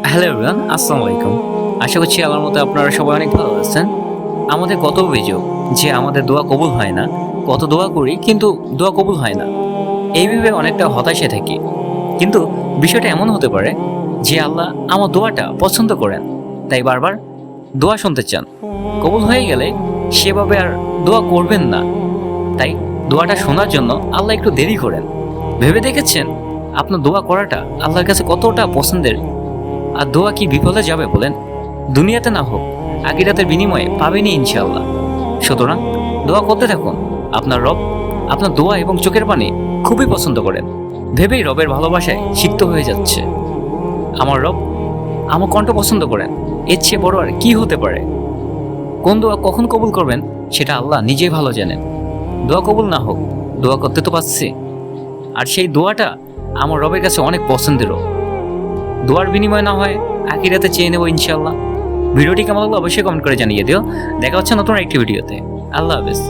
Hello everyone, আসসালামু আলাইকুম। আশা করছি আল্লাহর মতো আপনারা সবাই অনেক ভালো আছেন। আমাদের কত অভিযোগ যে আমাদের দোয়া কবুল হয় না, কত দোয়া করি কিন্তু দোয়া কবুল হয় না, এই ভেবে অনেকটা হতাশে থাকি। কিন্তু বিষয়টা এমন হতে পারে যে আল্লাহ আমার দোয়াটা পছন্দ করেন, তাই বারবার দোয়া শুনতে চান। কবুল হয়ে গেলে সেভাবে আর দোয়া করবেন না, তাই দোয়াটা শোনার জন্য আল্লাহ একটু দেরি করেন। ভেবে দেখেছেন আপনার দোয়া করাটা আল্লাহর কাছে কতটা পছন্দের? আর দোয়া কি বিফলে যাবে বলেন? দুনিয়াতে না হোক, আখিরাতের বিনিময়ে পাবেনই ইনশাআল্লাহ। সুতরাং দোয়া করতে থাকুন। আপনার রব আপনার দোয়া এবং চোখের পানি খুবই পছন্দ করেন। ভেবেই রবের ভালোবাসায় সিক্ত হয়ে যাচ্ছে। আমার রব আমার কণ্ঠ পছন্দ করেন, এর চেয়ে বড় আর কি হতে পারে? কোন দোয়া কখন কবুল করবেন সেটা আল্লাহ নিজেই ভালো জানেন। দোয়া কবুল না হোক, দোয়া করতে তো পারছি, আর সেই দোয়াটা আমার রবের কাছে অনেক পছন্দেরও। দোয়ার বিনিময় না হয় আখিরাতে চেয়ে নেবো ইনশাআল্লাহ। ভিডিওটি কেমন লাগলো অবশ্যই কমেন্ট করে জানিয়ে দিও। দেখা হচ্ছে নতুন একটি ভিডিওতে। আল্লাহ হাফেজ।